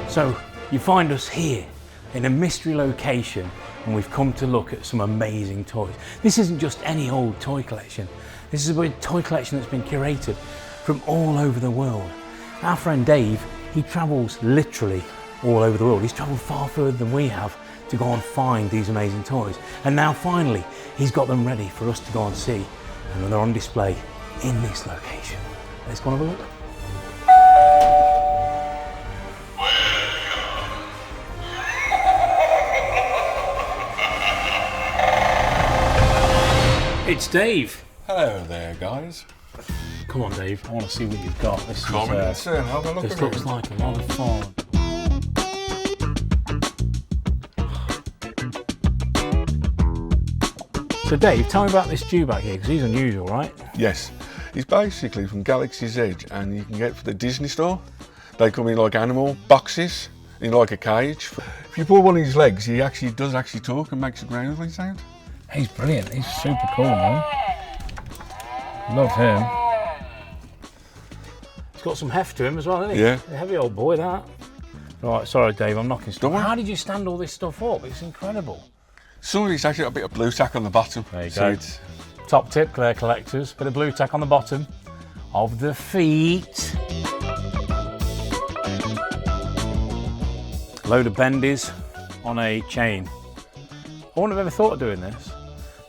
So you find us here in a mystery location, and we've come to look at some amazing toys. This isn't just any old toy collection. This is a toy collection that's been curated from all over the world. Our friend Dave, he travels literally all over the world. He's travelled far further than we have to go and find these amazing toys. And now finally, he's got them ready for us to go and see. And they're on display in this location. Let's go and have a look. It's Dave. Hello there, guys. Come on, Dave. I want to see what you've got. This Come in, sir. Have a look at it. This looks like a lot of fun. So, Dave, tell me about this Jew back here, because he's unusual, right? Yes. He's basically from Galaxy's Edge, and you can get for the Disney store. They come in like animal boxes, in like a cage. If you pull one of his legs, he does talk and makes a growling sound. He's brilliant. He's super cool, man. Love him. He's got some heft to him as well, hasn't he? Yeah. A heavy old boy, that. Right, sorry, Dave, I'm knocking stuff. Don't worry. How did you stand all this stuff up? It's incredible. So he's actually got a bit of blue tack on the bottom. There you so go. It's... Top tip, Claire collectors. Bit of blue tack on the bottom of the feet. A load of bendies on a chain. I wouldn't have ever thought of doing this,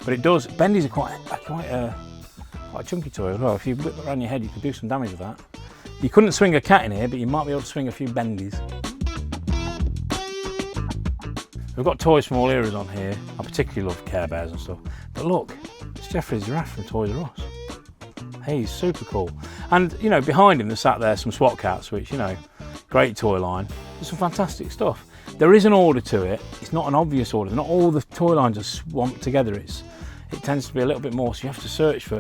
but it does. Bendies are quite a chunky toy as well. If you whip it around your head, you could do some damage with that. You couldn't swing a cat in here, but you might be able to swing a few bendies. We've got toys from all eras on here. I particularly love Care Bears and stuff. But look, it's Jeffrey's giraffe from Toys R Us. Hey, he's super cool. And, you know, behind him, there's sat there some SWAT cats, which, you know, great toy line. There's some fantastic stuff. There is an order to it. It's not an obvious order. Not all the toy lines are swamped together. It tends to be a little bit more, so you have to search for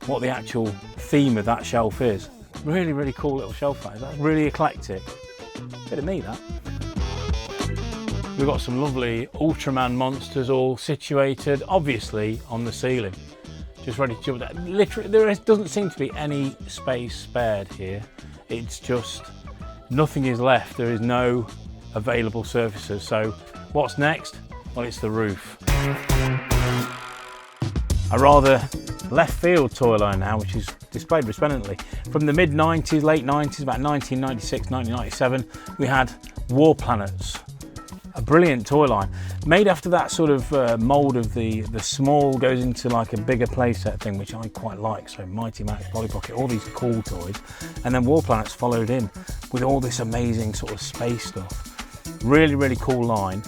what the actual theme of that shelf is. Really, really cool little shelf that is. That's really eclectic. Bit of me, that. We've got some lovely Ultraman monsters all situated, obviously, on the ceiling. Just ready to jump down. Literally, doesn't seem to be any space spared here. It's just, nothing is left. There is no available surfaces. So what's next? Well, it's the roof. A rather left field toy line now, which is displayed resplendently. From the mid 90s, late 90s, about 1996, 1997, we had War Planets. A brilliant toy line, made after that sort of mould of the small goes into like a bigger playset thing, which I quite like. So Mighty Max, Polly Pocket, all these cool toys. And then War Planets followed in with all this amazing sort of space stuff. Really, really cool line.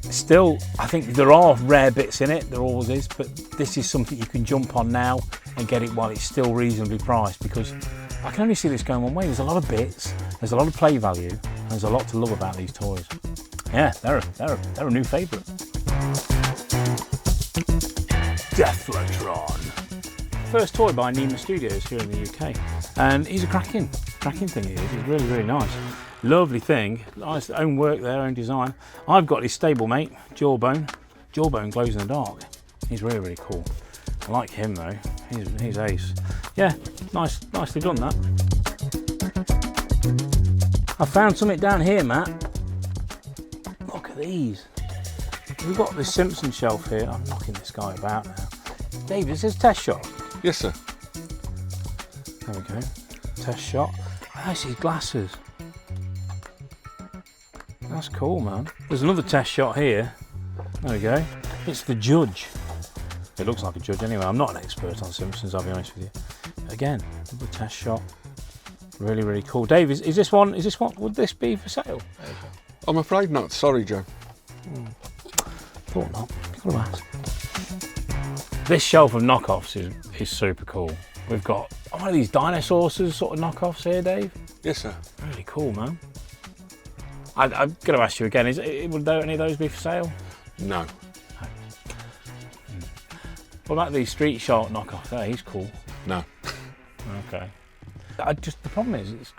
Still, I think there are rare bits in it, there always is, but this is something you can jump on now and get it while it's still reasonably priced, because I can only see this going one way. There's a lot of bits, there's a lot of play value, and there's a lot to love about these toys. Yeah, they're a new favourite. Deflatron. First toy by Nima Studios here in the UK. And he's a cracking thing he is. He's really, really nice. Lovely thing. Nice own work there, own design. I've got his stablemate, Jawbone. Jawbone glows in the dark. He's really, really cool. I like him though. He's ace. Yeah, nicely done that. I found something down here, Matt. Look at these. We've got this Simpson shelf here. I'm knocking this guy about now. Dave, is this Test Shot? Yes, sir. There we go. Test Shot. I see glasses. That's cool, man. There's another Test Shot here. There we go. It's the Judge. It looks like a Judge anyway. I'm not an expert on Simpsons, I'll be honest with you. Again, another Test Shot. Really, really cool. Dave, is this one, would this be for sale? I'm afraid not. Sorry, Joe. Thought not. You've got to ask. This shelf of knockoffs is super cool. We've got one of these dinosaurs sort of knockoffs here, Dave. Yes, sir. Really cool, man. I'm going to ask you again, would any of those be for sale? No. What about the Street Shark knockoff there? He's cool. No. Okay. The problem is, it's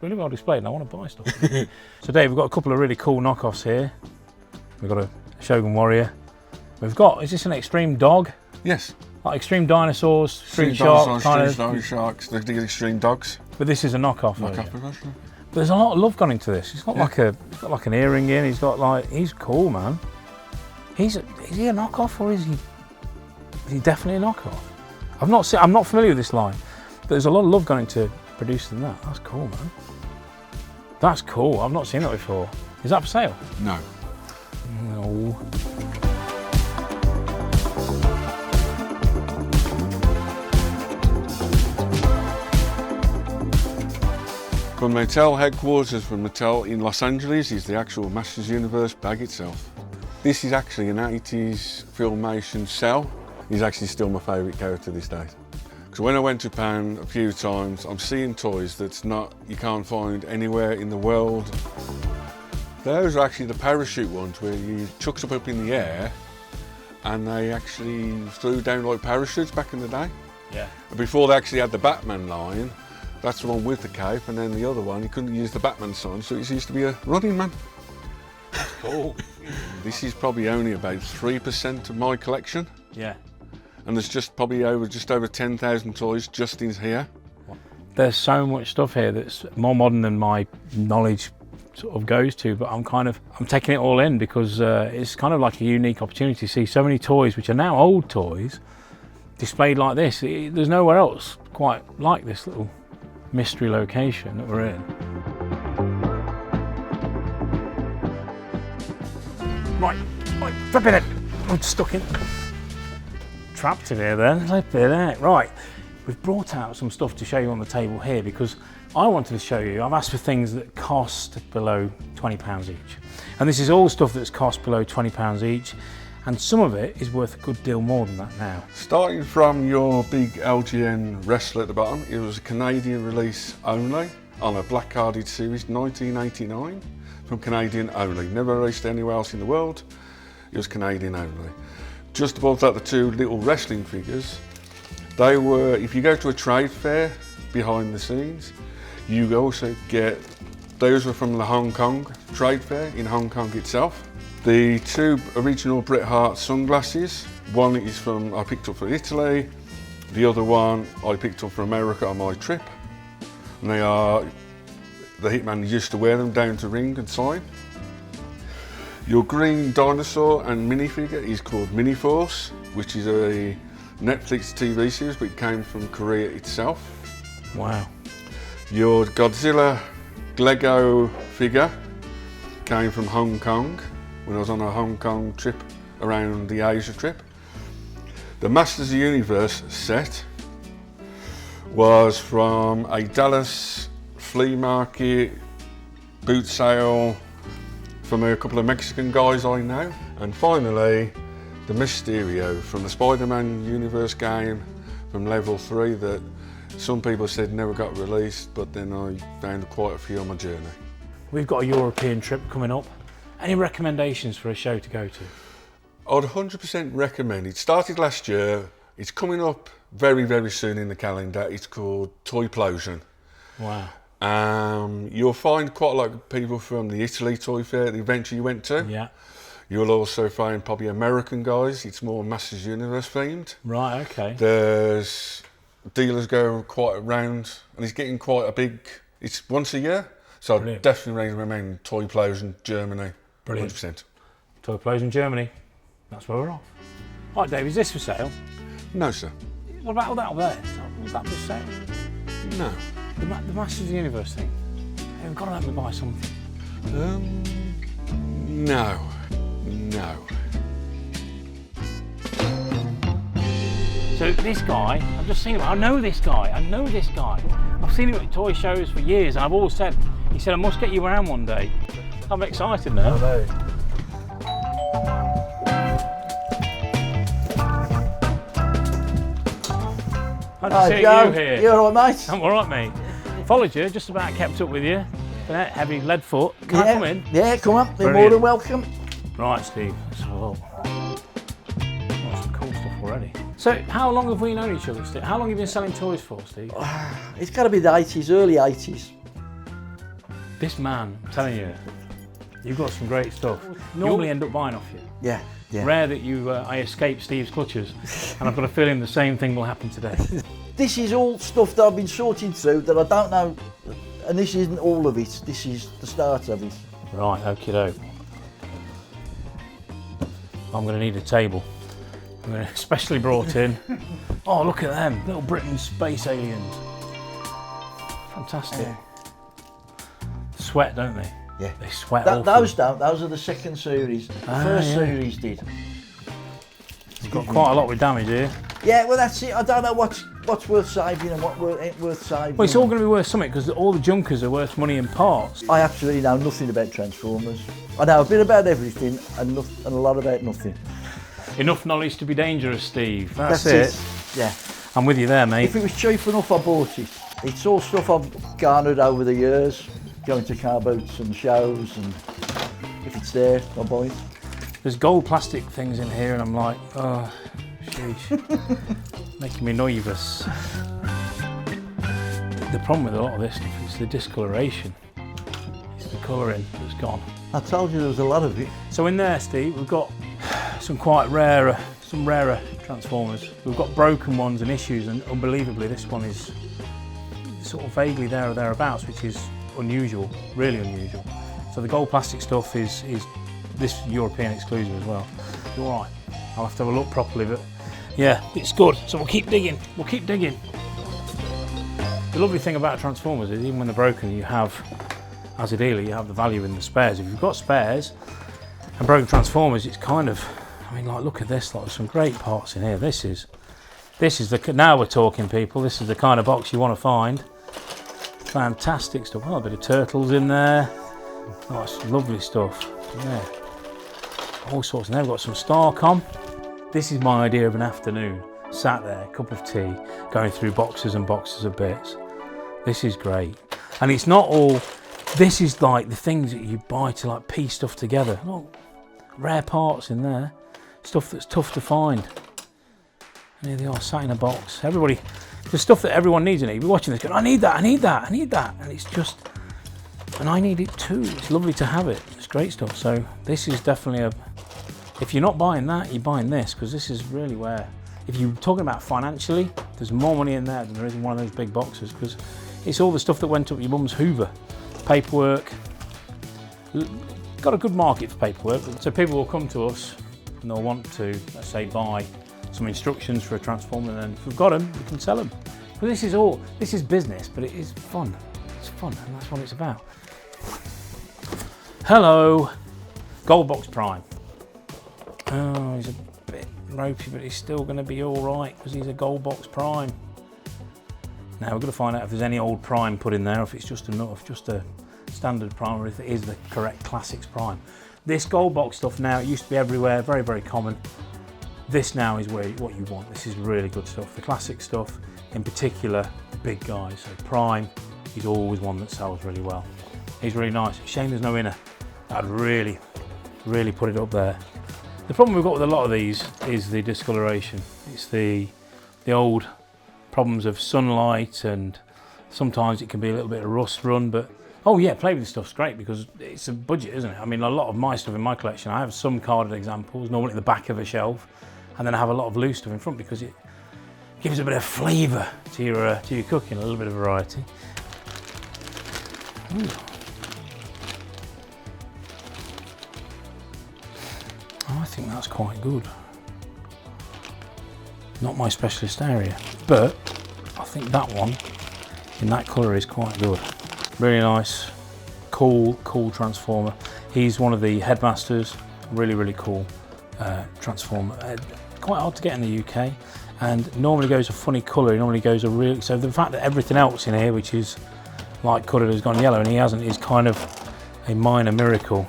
really well displayed and I want to buy stuff. So Dave, we've got a couple of really cool knockoffs here. We've got a Shogun Warrior. We've got, is this an Extreme Dog? Yes. Like Extreme Dinosaurs, Street Shark, Street Sharks, the Extreme Dogs. But this is a knockoff version. There's a lot of love gone into this. He's got like an earring in. He's cool, man. Is he a knockoff or is he definitely a knockoff? I'm not familiar with this line. But there's a lot of love gone into producing that. That's cool, man. That's cool. I've not seen that before. Is that for sale? No. No. From Mattel headquarters from Mattel in Los Angeles is the actual Masters Universe bag itself. This is actually an 80s filmation cell. He's actually still my favourite character this day. Because when I went to Japan a few times, I'm seeing toys you can't find anywhere in the world. Those are actually the parachute ones where you chucked them up in the air and they actually flew down like parachutes back in the day. Yeah. Before they actually had the Batman line, that's the one with the cape, and then the other one, you couldn't use the Batman sign, so it used to be a running man. Cool. This is probably only about 3% of my collection. Yeah. And there's just over 10,000 toys just in here. There's so much stuff here that's more modern than my knowledge sort of goes to, but I'm taking it all in because it's kind of like a unique opportunity to see so many toys, which are now old toys, displayed like this. There's nowhere else quite like this little mystery location that we're in. Right, flip it in. I'm stuck in. Trapped in here then, flip it out. Right, we've brought out some stuff to show you on the table here because I wanted to show you, I've asked for things that cost below £20 each. And this is all stuff that's cost below £20 each. And some of it is worth a good deal more than that now. Starting from your big LGN wrestler at the bottom, it was a Canadian release only on a black carded series, 1989, from Canadian only. Never released anywhere else in the world, it was Canadian only. Just above that, the two little wrestling figures. They were, if you go to a trade fair behind the scenes, you also get, those were from the Hong Kong trade fair in Hong Kong itself. The two original Bret Hart sunglasses, one is I picked up from Italy, the other one I picked up from America on my trip. And the Hitman used to wear them down to ring and sign. Your green dinosaur and minifigure is called Mini-Force, which is a Netflix TV series, but it came from Korea itself. Wow. Your Godzilla Lego figure came from Hong Kong, when I was on a Hong Kong trip around the Asia trip. The Masters of the Universe set was from a Dallas flea market boot sale from a couple of Mexican guys I know. And finally, the Mysterio from the Spider-Man universe game from level 3 that some people said never got released, but then I found quite a few on my journey. We've got a European trip coming up. Any recommendations for a show to go to? I'd 100% recommend. It started last year. It's coming up very, very soon in the calendar. It's called Toyplosion. Wow. You'll find quite a lot of people from the Italy Toy Fair, the event you went to. Yeah. You'll also find probably American guys. It's more Masters Universe themed. Right, okay. There's dealers go quite around, and it's getting quite a big, it's once a year. So I'd definitely recommend Toyplosion, Germany. Brilliant. 100%. Toyplosion, Germany. That's where we're off. Right, Dave, is this for sale? No, sir. What about all that up there? Was that for sale? No. The Masters of the Universe thing? Hey, we've got to let me buy something. No. So this guy, I've just seen him. I know this guy. I've seen him at toy shows for years, and I've always said, he said, I must get you around one day. I'm excited now. I know. Nice to see you here. You all right, mate? I'm all right, mate. Followed you, just about kept up with you. Heavy lead foot. Can I come in? Yeah, come on. You're Brilliant. more than welcome. Right, Steve. Let's have a look. Some cool stuff already. So, how long have we known each other, Steve? How long have you been selling toys for, Steve? It's got to be the 80s, early 80s. This man, I'm telling you, you've got some great stuff. Normally end up buying off you. Yeah. Rare that I escape Steve's clutches, and I've got a feeling the same thing will happen today. This is all stuff that I've been sorting through that I don't know And this isn't all of it, this is the start of it. Right, okie doke. I'm going to need a table. I'm going to specially brought in. Oh, look at them, Little Britain space aliens. Fantastic. Sweat, don't they? Yeah. They sweat Those don't, those are the second series. The first series did. You've got quite a lot with damage here. Yeah, well that's it. I don't know what's worth saving and what ain't worth saving. Well, it's all going to be worth something because all the junkers are worth money in parts. I absolutely know nothing about Transformers. I know a bit about everything and a lot about nothing. Enough knowledge to be dangerous, Steve. That's it. Yeah. I'm with you there, mate. If it was cheap enough, I bought it. It's all stuff I've garnered over the years, going to car boats and shows, and if it's there, I'll buy it. There's gold plastic things in here and I'm like, oh, sheesh. Making me nervous. The problem with a lot of this stuff is the discoloration. It's the colouring that's gone. I told you there was a lot of it. So in there, Steve, we've got some rarer Transformers. We've got broken ones and issues, and unbelievably this one is sort of vaguely there or thereabouts, which is unusual, really unusual. So the gold plastic stuff is this European exclusive as well. You're all right. I'll have to have a look properly, but yeah, it's good. So we'll keep digging. We'll keep digging. The lovely thing about Transformers is even when they're broken, you have, as a dealer, you have the value in the spares. If you've got spares and broken Transformers, it's kind of, I mean, like, look at this, like, there's some great parts in here. This is the, now we're talking, people. This is the kind of box you want to find. Fantastic stuff. Oh, a bit of turtles in there. Oh, it's lovely stuff. Yeah. All sorts. And they've got some Starcom. This is my idea of an afternoon. Sat there, cup of tea, going through boxes and boxes of bits. This is great. And it's not all, this is like the things that you buy to like piece stuff together. Look, rare parts in there. Stuff that's tough to find. And here they are, sat in a box. Everybody, the stuff that everyone needs in it. You'll be watching this going, I need that, I need that, I need that. And it's just, and I need it too. It's lovely to have it. It's great stuff. So this is definitely if you're not buying that, you're buying this, because this is really where, if you're talking about financially, there's more money in there than there is in one of those big boxes, because it's all the stuff that went up your mum's Hoover. Paperwork. Got a good market for paperwork, so people will come to us and they'll want to, let's say, buy some instructions for a Transformer, and then if we've got them, we can sell them. But this is business, but it is fun. It's fun, and that's what it's about. Hello, Gold Box Prime. Oh, he's a bit ropey, but he's still going to be all right because he's a Gold Box Prime. Now we're going to find out if there's any old Prime put in there, or if it's just a standard Prime, or if it is the correct Classics Prime. This Gold Box stuff now, it used to be everywhere, very, very common. This now is what you want. This is really good stuff. The classic stuff, in particular, the big guys. So Prime, he's always one that sells really well. He's really nice. Shame there's no inner. That'd really, really put it up there. The problem we've got with a lot of these is the discoloration. It's the old problems of sunlight, and sometimes it can be a little bit of rust run, but oh yeah, play with this stuff's great because it's a budget, isn't it? I mean, a lot of my stuff in my collection, I have some carded examples, normally at the back of a shelf, and then I have a lot of loose stuff in front because it gives a bit of flavour to your cooking, a little bit of variety. Ooh. Oh, I think that's quite good. Not my specialist area, but I think that one in that colour is quite good. Really nice, cool Transformer. He's one of the headmasters, really, really cool Transformer. Quite hard to get in the UK, and normally goes a funny colour. He normally goes a real, so the fact that everything else in here, which is light coloured, has gone yellow and he hasn't, is kind of a minor miracle.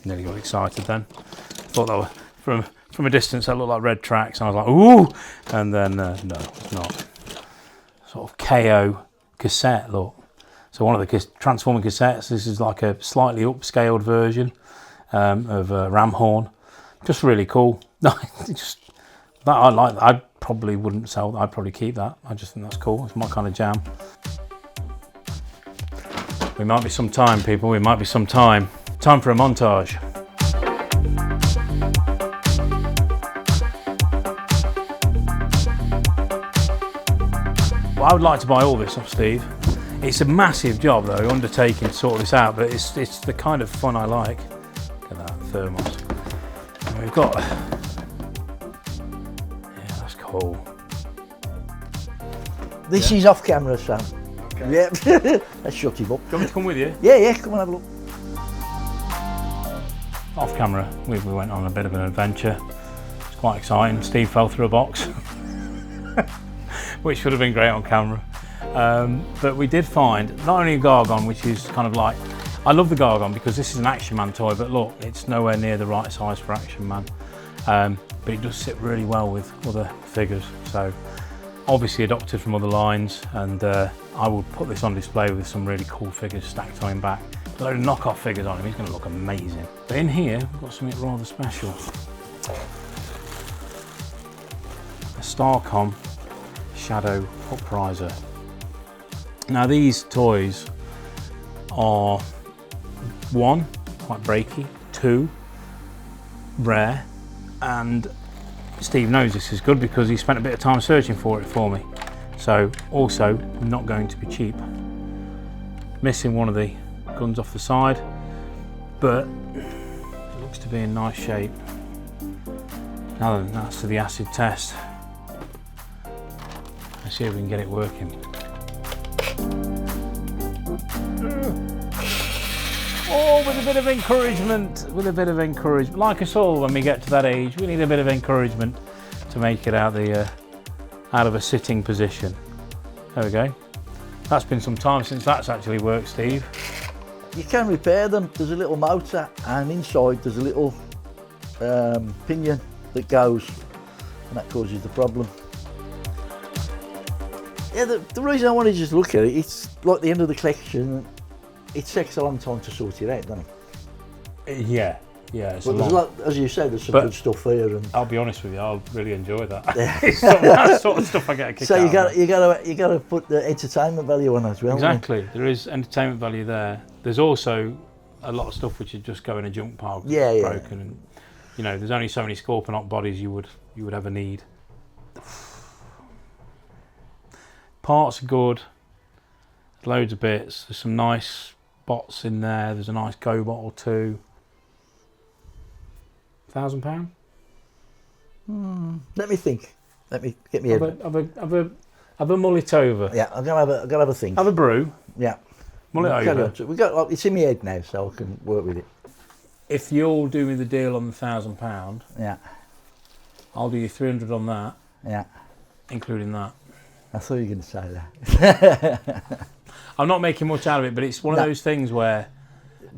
Nearly got excited then. Thought that were, from a distance that looked like red tracks, and I was like, ooh! And then, no, it's not. Sort of KO cassette look. So one of the Transforming cassettes, this is like a slightly upscaled version of Ram Horn. Just really cool. Just, that I like that. I probably wouldn't sell that, I'd probably keep that. I just think that's cool, it's my kind of jam. We might be some time, people, we might be some time. Time for a montage. Well, I would like to buy all this off Steve. It's a massive job though, undertaking to sort this out, but it's the kind of fun I like. Look at that thermos. And we've got, yeah, that's cool. This is off camera, Sam. Okay. Yeah, let's shut him up. Do you want me to come with you? Yeah, come and have a look. Off camera, we went on a bit of an adventure. It's quite exciting. Steve fell through a box, which would have been great on camera. But we did find not only a Gargon, which is kind of like, I love the Gargon because this is an Action Man toy, but look, it's nowhere near the right size for Action Man. But it does sit really well with other figures. So obviously adopted from other lines, and I will put this on display with some really cool figures stacked on him back. A load of knockoff figures on him, he's going to look amazing. But in here, we've got something rather special. A Starcom Shadow Upriser. Now these toys are 1, quite breaky, 2, rare, and Steve knows this is good because he spent a bit of time searching for it for me. So also not going to be cheap. Missing one of the guns off the side, but it looks to be in nice shape. Now then, that's to the acid test. Let's see if we can get it working. Oh, with a bit of encouragement, Like us all, when we get to that age, we need a bit of encouragement to make it out of a sitting position. There we go. That's been some time since that's actually worked, Steve. You can repair them. There's a little motor, and inside there's a little pinion that goes, and that causes the problem. Yeah, the reason I wanted to just look at it, it's like the end of the collection. It takes a long time to sort it out, doesn't it? Yeah. It's but there's a lot, as you said, there's some good stuff here. And I'll be honest with you, I'll really enjoy that. It's that sort of stuff I get a kick out of. So you got to put the entertainment value on as well. Exactly, there is entertainment value there. There's also a lot of stuff which would just go in a junk pile. Yeah. Broken, and you know, there's only so many Scorponok bodies you would ever need. Parts are good. Loads of bits. There's some nice bots in there. There's a nice Go bottle too. £1,000? Let me think. Let me get me head. Have a mull it over. Yeah, I'm gonna have a think. Have a brew. Yeah. Mull it over. It's in my head now, so I can work with it. If you'll do me the deal on the £1,000, yeah, I'll do you 300 on that. Yeah. Including that. I thought you were going to say that. I'm not making much out of it, but it's one of those things where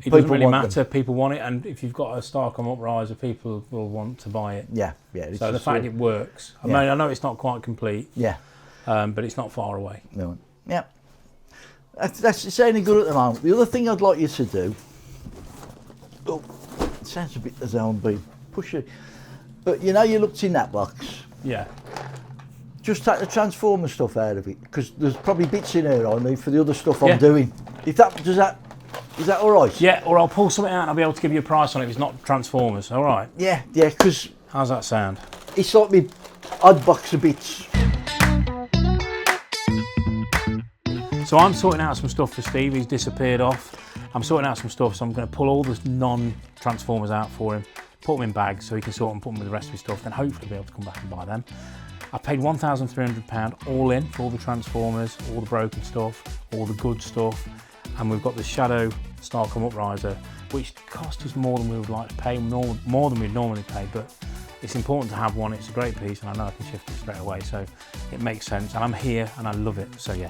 it doesn't really matter. People want it, and if you've got a Starcom Upriser, people will want to buy it. Yeah. So the fact it works. I mean, I know it's not quite complete. Yeah. But it's not far away. No. Yeah. It's only good at the moment. The other thing I'd like you to do. Oh, it sounds a bit as though I'm being pushy, but you know, you looked in that box. Yeah. Just take the Transformer stuff out of it, because there's probably bits in here I need for the other stuff I'm doing. Is that all right? Yeah, or I'll pull something out and I'll be able to give you a price on it if it's not Transformers. All right. Yeah, because how's that sound? It's like me odd box of bits. So I'm sorting out some stuff for Steve. He's disappeared off. I'm sorting out some stuff, so I'm going to pull all the non-Transformers out for him, put them in bags so he can sort them, put them with the rest of his stuff, then hopefully be able to come back and buy them. I paid £1,300 all in for all the Transformers, all the broken stuff, all the good stuff, and we've got the Shadow Starcom Upriser, which cost us more than we would like to pay, more than we'd normally pay, but it's important to have one. It's a great piece, and I know I can shift it straight away, so it makes sense, and I'm here and I love it, so yeah.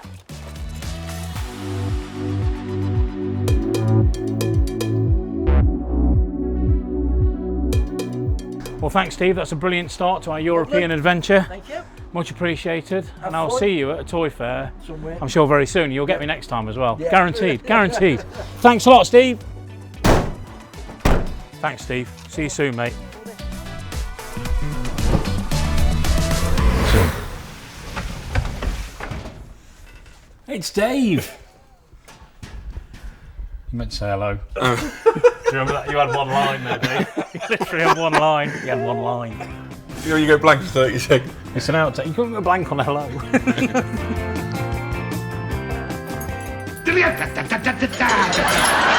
Well, thanks, Steve. That's a brilliant start to our European adventure. Thank you. Much appreciated. And I'll see you at a toy fair somewhere. I'm sure very soon. You'll get me next time as well. Yeah. Guaranteed, guaranteed. Thanks a lot, Steve. Thanks, Steve. See you soon, mate. It's Dave. You meant to say hello. Do you remember that? You had one line there, Dave. You literally had one line. You had one line. You know, you go blank for 30 seconds. It's an outtake. You couldn't go blank on hello. memorabilia.